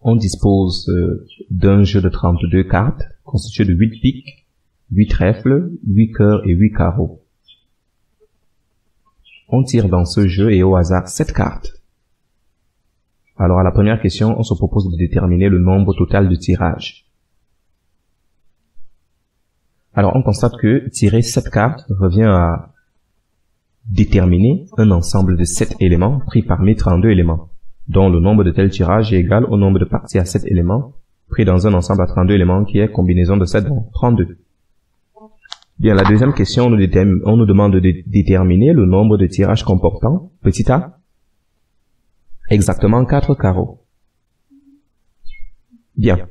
On dispose d'un jeu de 32 cartes, constitué de 8 piques, 8 trèfles, 8 cœurs et 8 carreaux. On tire dans ce jeu et au hasard 7 cartes. Alors à la première question, on se propose de déterminer le nombre total de tirages. Alors on constate que tirer 7 cartes revient à déterminer un ensemble de 7 éléments pris parmi 32 éléments, dont le nombre de tels tirages est égal au nombre de parties à 7 éléments pris dans un ensemble à 32 éléments qui est combinaison de 7 dans 32. Bien, la deuxième question, on nous demande de déterminer le nombre de tirages comportant, petit a, exactement 4 carreaux. Bien.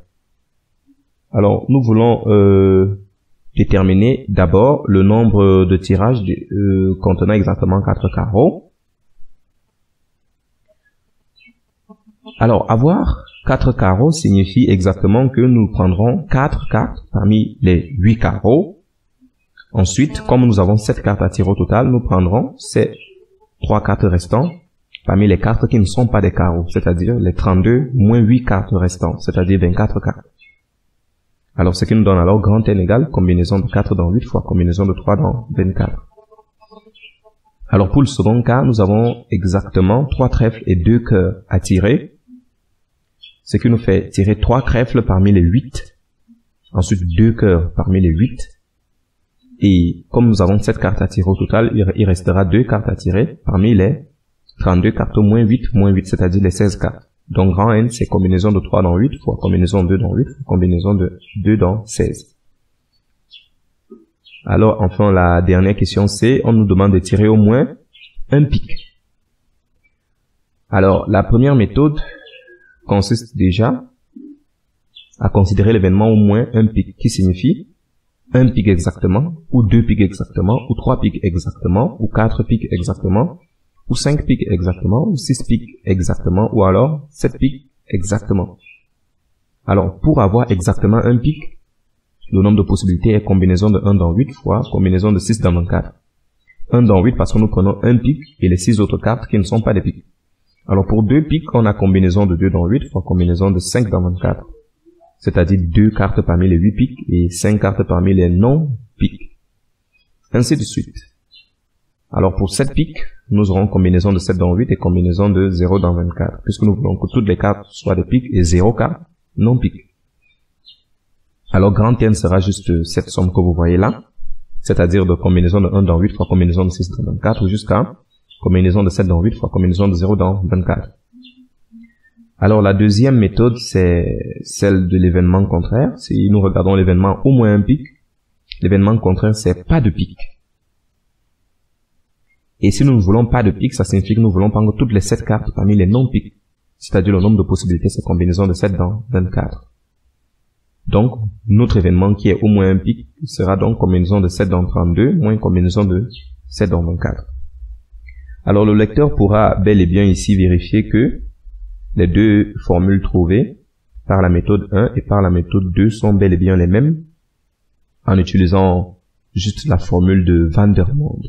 Alors, nous voulons déterminer d'abord le nombre de tirages contenant exactement 4 carreaux. Alors, avoir 4 carreaux signifie exactement que nous prendrons 4 cartes parmi les 8 carreaux. Ensuite, comme nous avons 7 cartes à tirer au total, nous prendrons ces 3 cartes restantes parmi les cartes qui ne sont pas des carreaux, c'est-à-dire les 32 moins 8 cartes restantes, c'est-à-dire 24 cartes. Alors, ce qui nous donne alors grand N égale combinaison de 4 dans 8 fois combinaison de 3 dans 24. Alors, pour le second cas, nous avons exactement 3 trèfles et 2 cœurs à tirer, ce qui nous fait tirer 3 trèfles parmi les 8, ensuite 2 cœurs parmi les 8, et comme nous avons 7 cartes à tirer au total, il restera 2 cartes à tirer parmi les 32 cartes moins 8, c'est-à-dire les 16 cartes. Donc grand N, c'est combinaison de 3 dans 8 fois combinaison de 2 dans 8 fois combinaison de 2 dans 16. Alors enfin, la dernière question, c'est on nous demande de tirer au moins un pic. Alors la première méthode consiste déjà à considérer l'événement au moins un pic, qui signifie un pic exactement, ou 2 pics exactement, ou 3 pics exactement, ou 4 pics exactement, ou 5 pics exactement, ou 6 pics exactement, ou alors 7 pics exactement. Alors, pour avoir exactement un pic, le nombre de possibilités est combinaison de 1 dans 8 fois combinaison de 6 dans 24. 1 dans 8 parce que nous prenons un pic et les 6 autres cartes qui ne sont pas des pics. Alors, pour 2 pics, on a combinaison de 2 dans 8 fois combinaison de 5 dans 24. C'est-à-dire 2 cartes parmi les 8 pics et 5 cartes parmi les non-pics. Ainsi de suite. Alors pour 7 pics, nous aurons combinaison de 7 dans 8 et combinaison de 0 dans 24, puisque nous voulons que toutes les cartes soient des pics et 0 cartes non-pics. Alors grand N sera juste cette somme que vous voyez là, c'est-à-dire de combinaison de 1 dans 8 fois combinaison de 6 dans 24, jusqu'à combinaison de 7 dans 8 fois combinaison de 0 dans 24. Alors la deuxième méthode, c'est celle de l'événement contraire. Si nous regardons l'événement au moins un pic, l'événement contraire, c'est pas de pic. Et si nous ne voulons pas de pic, ça signifie que nous voulons prendre toutes les 7 cartes parmi les non-pics. C'est-à-dire le nombre de possibilités, c'est combinaison de 7 dans 24. Donc, notre événement qui est au moins un pic sera donc combinaison de 7 dans 32 moins combinaison de 7 dans 24. Alors le lecteur pourra bel et bien ici vérifier que les deux formules trouvées par la méthode 1 et par la méthode 2 sont bel et bien les mêmes en utilisant juste la formule de Vandermonde.